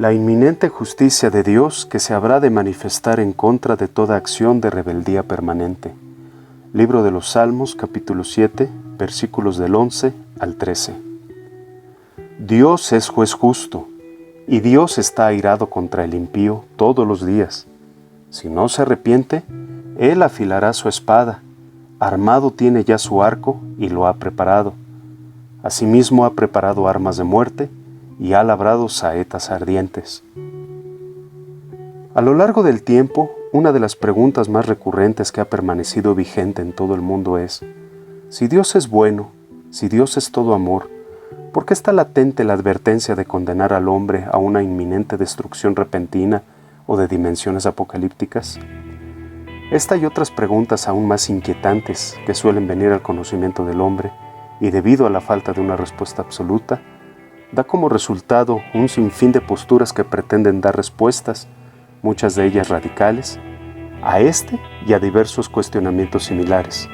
La inminente justicia de Dios que se habrá de manifestar en contra de toda acción de rebeldía permanente. Libro de los Salmos, capítulo 7, versículos del 11 al 13. Dios es juez justo, y Dios está airado contra el impío todos los días. Si no se arrepiente, Él afilará su espada, armado tiene ya su arco y lo ha preparado. Asimismo ha preparado armas de muerte y ha labrado saetas ardientes. A lo largo del tiempo, una de las preguntas más recurrentes que ha permanecido vigente en todo el mundo es: si Dios es bueno, si Dios es todo amor, ¿por qué está latente la advertencia de condenar al hombre a una inminente destrucción repentina o de dimensiones apocalípticas? Esta y otras preguntas aún más inquietantes que suelen venir al conocimiento del hombre, y debido a la falta de una respuesta absoluta, da como resultado un sinfín de posturas que pretenden dar respuestas, muchas de ellas radicales, a este y a diversos cuestionamientos similares.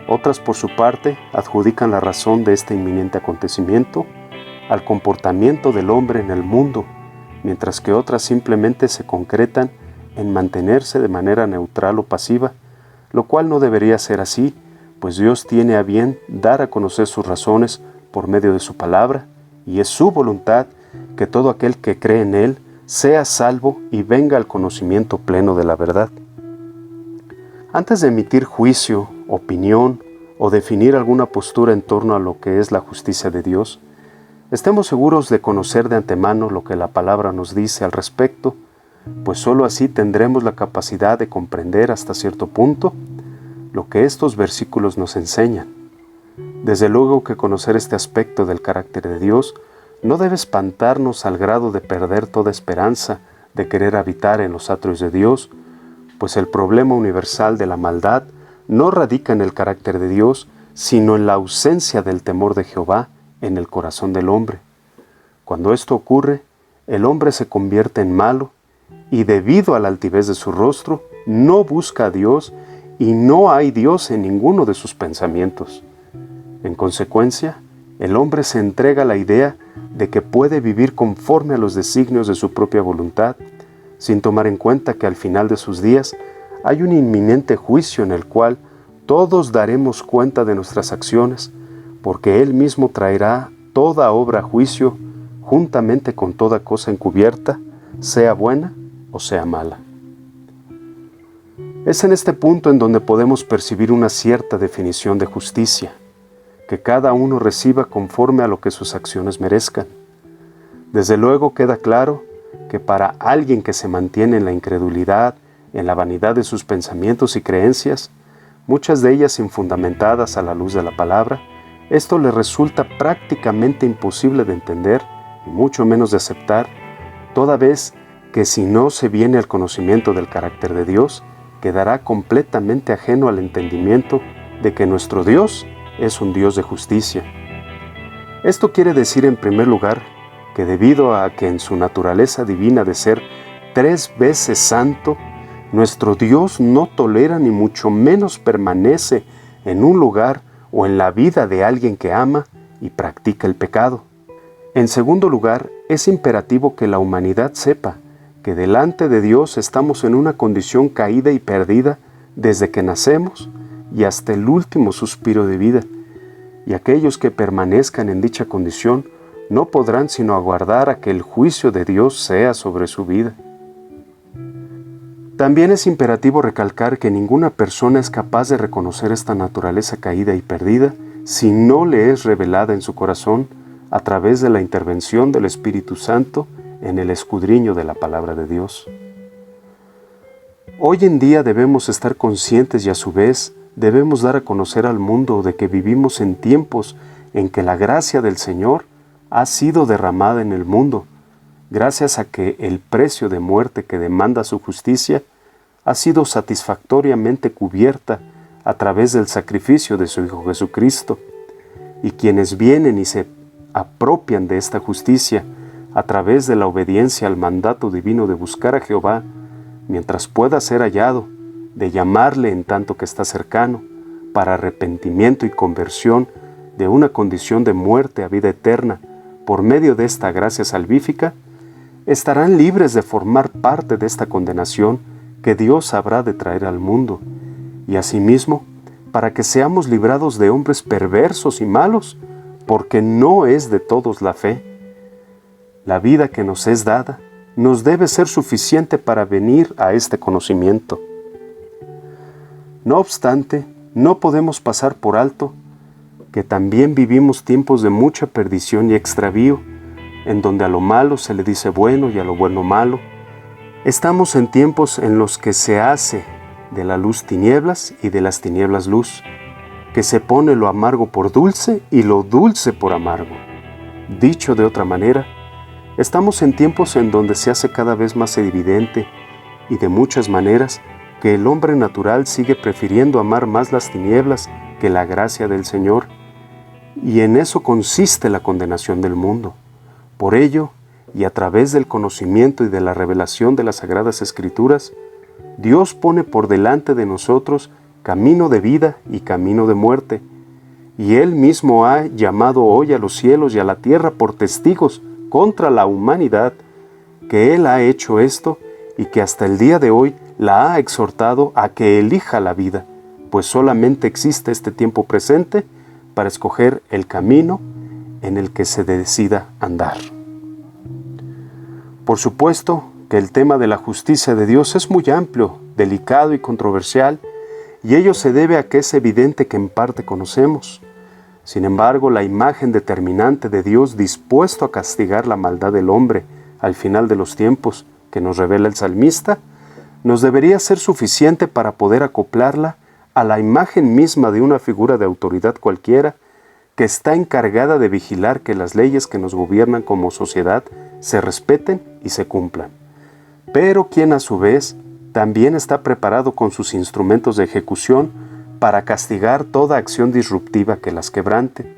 Otras, por su parte, adjudican la razón de este inminente acontecimiento al comportamiento del hombre en el mundo, mientras que otras simplemente se concretan en mantenerse de manera neutral o pasiva, lo cual no debería ser así, pues Dios tiene a bien dar a conocer sus razones por medio de su palabra, y es su voluntad que todo aquel que cree en Él sea salvo y venga al conocimiento pleno de la verdad. Antes de emitir juicio, opinión o definir alguna postura en torno a lo que es la justicia de Dios, estemos seguros de conocer de antemano lo que la palabra nos dice al respecto, pues sólo así tendremos la capacidad de comprender hasta cierto punto lo que estos versículos nos enseñan. Desde luego que conocer este aspecto del carácter de Dios no debe espantarnos al grado de perder toda esperanza de querer habitar en los atrios de Dios, pues el problema universal de la maldad no radica en el carácter de Dios, sino en la ausencia del temor de Jehová en el corazón del hombre. Cuando esto ocurre, el hombre se convierte en malo y debido a la altivez de su rostro, no busca a Dios y no hay Dios en ninguno de sus pensamientos. En consecuencia, el hombre se entrega a la idea de que puede vivir conforme a los designios de su propia voluntad, sin tomar en cuenta que al final de sus días hay un inminente juicio en el cual todos daremos cuenta de nuestras acciones, porque Él mismo traerá toda obra a juicio, juntamente con toda cosa encubierta, sea buena o sea mala. Es en este punto en donde podemos percibir una cierta definición de justicia, que cada uno reciba conforme a lo que sus acciones merezcan. Desde luego queda claro que para alguien que se mantiene en la incredulidad, en la vanidad de sus pensamientos y creencias, muchas de ellas infundamentadas a la luz de la palabra, esto le resulta prácticamente imposible de entender y mucho menos de aceptar, toda vez que si no se viene al conocimiento del carácter de Dios, quedará completamente ajeno al entendimiento de que nuestro Dios es un Dios de justicia. Esto quiere decir en primer lugar que debido a que en su naturaleza divina de ser 3 veces santo, nuestro Dios no tolera ni mucho menos permanece en un lugar o en la vida de alguien que ama y practica el pecado. En segundo lugar, es imperativo que la humanidad sepa que delante de Dios estamos en una condición caída y perdida desde que nacemos y hasta el último suspiro de vida, y aquellos que permanezcan en dicha condición no podrán sino aguardar a que el juicio de Dios sea sobre su vida. También es imperativo recalcar que ninguna persona es capaz de reconocer esta naturaleza caída y perdida si no le es revelada en su corazón a través de la intervención del Espíritu Santo en el escudriño de la palabra de Dios. Hoy en día debemos estar conscientes y a su vez debemos dar a conocer al mundo de que vivimos en tiempos en que la gracia del Señor ha sido derramada en el mundo, gracias a que el precio de muerte que demanda su justicia ha sido satisfactoriamente cubierta a través del sacrificio de su Hijo Jesucristo, y quienes vienen y se apropian de esta justicia a través de la obediencia al mandato divino de buscar a Jehová mientras pueda ser hallado, de llamarle en tanto que está cercano, para arrepentimiento y conversión de una condición de muerte a vida eterna por medio de esta gracia salvífica, estarán libres de formar parte de esta condenación que Dios habrá de traer al mundo, y asimismo, para que seamos librados de hombres perversos y malos, porque no es de todos la fe. La vida que nos es dada nos debe ser suficiente para venir a este conocimiento. No obstante, no podemos pasar por alto que también vivimos tiempos de mucha perdición y extravío, en donde a lo malo se le dice bueno y a lo bueno malo. Estamos en tiempos en los que se hace de la luz tinieblas y de las tinieblas luz, que se pone lo amargo por dulce y lo dulce por amargo. Dicho de otra manera, estamos en tiempos en donde se hace cada vez más evidente y de muchas maneras que el hombre natural sigue prefiriendo amar más las tinieblas que la gracia del Señor, y en eso consiste la condenación del mundo. Por ello, y a través del conocimiento y de la revelación de las Sagradas Escrituras, Dios pone por delante de nosotros camino de vida y camino de muerte, y Él mismo ha llamado hoy a los cielos y a la tierra por testigos contra la humanidad, que Él ha hecho esto y que hasta el día de hoy la ha exhortado a que elija la vida, pues solamente existe este tiempo presente para escoger el camino en el que se decida andar. Por supuesto que el tema de la justicia de Dios es muy amplio, delicado y controversial, y ello se debe a que es evidente que en parte conocemos. Sin embargo, la imagen determinante de Dios dispuesto a castigar la maldad del hombre al final de los tiempos, que nos revela el salmista, nos debería ser suficiente para poder acoplarla a la imagen misma de una figura de autoridad cualquiera que está encargada de vigilar que las leyes que nos gobiernan como sociedad se respeten y se cumplan, pero quien a su vez también está preparado con sus instrumentos de ejecución para castigar toda acción disruptiva que las quebrante.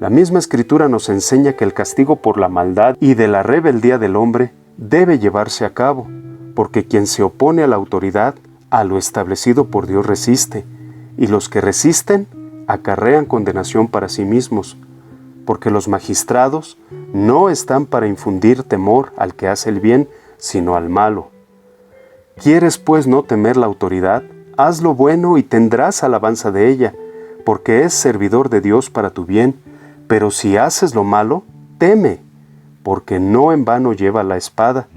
La misma Escritura nos enseña que el castigo por la maldad y de la rebeldía del hombre debe llevarse a cabo, porque quien se opone a la autoridad, a lo establecido por Dios resiste, y los que resisten acarrean condenación para sí mismos, porque los magistrados no están para infundir temor al que hace el bien, sino al malo. ¿Quieres pues no temer la autoridad? Haz lo bueno y tendrás alabanza de ella, porque es servidor de Dios para tu bien, pero si haces lo malo, teme, porque no en vano lleva la espada,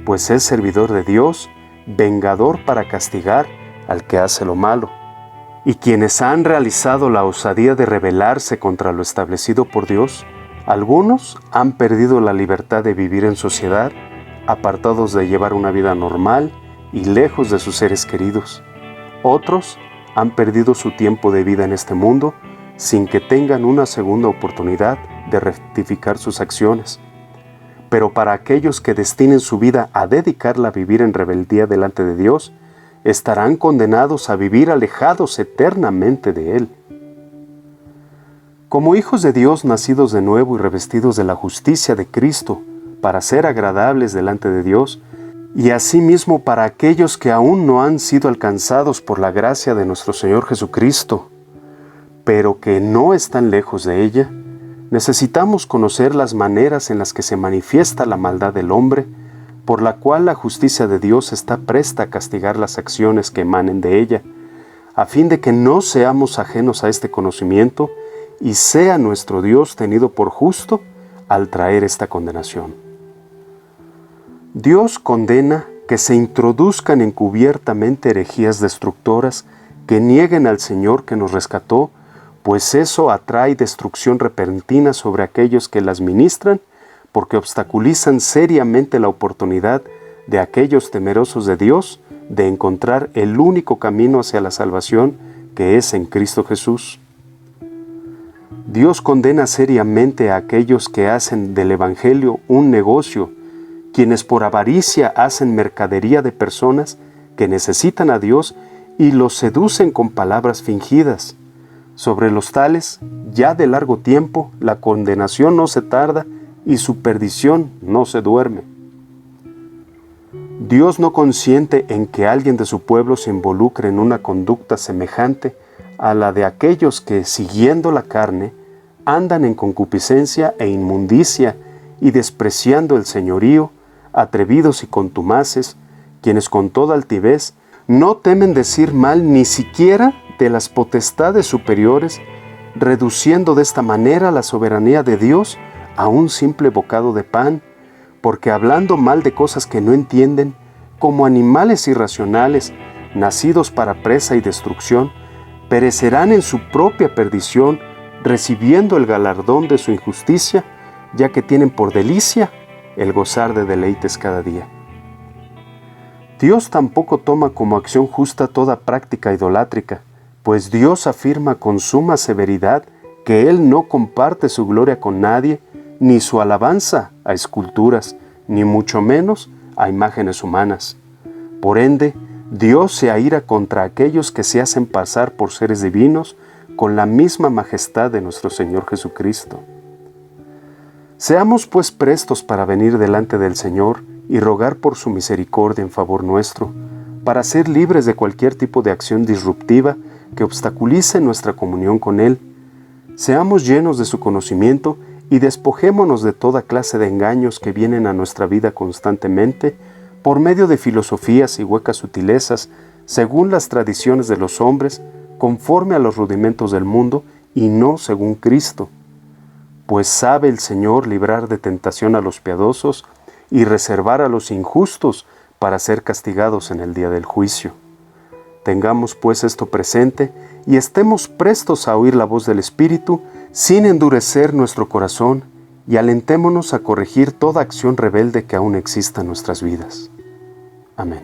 pues es servidor de Dios, vengador para castigar al que hace lo malo. Y quienes han realizado la osadía de rebelarse contra lo establecido por Dios, algunos han perdido la libertad de vivir en sociedad, apartados de llevar una vida normal y lejos de sus seres queridos. Otros han perdido su tiempo de vida en este mundo sin que tengan una segunda oportunidad de rectificar sus acciones. Pero para aquellos que destinen su vida a dedicarla a vivir en rebeldía delante de Dios, estarán condenados a vivir alejados eternamente de Él. Como hijos de Dios nacidos de nuevo y revestidos de la justicia de Cristo para ser agradables delante de Dios, y asimismo para aquellos que aún no han sido alcanzados por la gracia de nuestro Señor Jesucristo, pero que no están lejos de ella, necesitamos conocer las maneras en las que se manifiesta la maldad del hombre, por la cual la justicia de Dios está presta a castigar las acciones que emanen de ella, a fin de que no seamos ajenos a este conocimiento y sea nuestro Dios tenido por justo al traer esta condenación. Dios condena que se introduzcan encubiertamente herejías destructoras que nieguen al Señor que nos rescató, pues eso atrae destrucción repentina sobre aquellos que las ministran, porque obstaculizan seriamente la oportunidad de aquellos temerosos de Dios de encontrar el único camino hacia la salvación que es en Cristo Jesús. Dios condena seriamente a aquellos que hacen del Evangelio un negocio, quienes por avaricia hacen mercadería de personas que necesitan a Dios y los seducen con palabras fingidas. Sobre los tales, ya de largo tiempo, la condenación no se tarda y su perdición no se duerme. Dios no consiente en que alguien de su pueblo se involucre en una conducta semejante a la de aquellos que, siguiendo la carne, andan en concupiscencia e inmundicia y despreciando el señorío, atrevidos y contumaces, quienes con toda altivez no temen decir mal ni siquiera de las potestades superiores, reduciendo de esta manera la soberanía de Dios a un simple bocado de pan, porque hablando mal de cosas que no entienden, como animales irracionales, nacidos para presa y destrucción, perecerán en su propia perdición, recibiendo el galardón de su injusticia, ya que tienen por delicia el gozar de deleites cada día. Dios tampoco toma como acción justa toda práctica idolátrica, pues Dios afirma con suma severidad que Él no comparte su gloria con nadie, ni su alabanza a esculturas, ni mucho menos a imágenes humanas. Por ende, Dios se aira contra aquellos que se hacen pasar por seres divinos con la misma majestad de nuestro Señor Jesucristo. Seamos pues prestos para venir delante del Señor y rogar por su misericordia en favor nuestro, para ser libres de cualquier tipo de acción disruptiva que obstaculice nuestra comunión con Él. Seamos llenos de su conocimiento y despojémonos de toda clase de engaños que vienen a nuestra vida constantemente por medio de filosofías y huecas sutilezas, según las tradiciones de los hombres, conforme a los rudimentos del mundo y no según Cristo. Pues sabe el Señor librar de tentación a los piadosos y reservar a los injustos para ser castigados en el día del juicio. Tengamos pues esto presente y estemos prestos a oír la voz del Espíritu sin endurecer nuestro corazón y alentémonos a corregir toda acción rebelde que aún exista en nuestras vidas. Amén.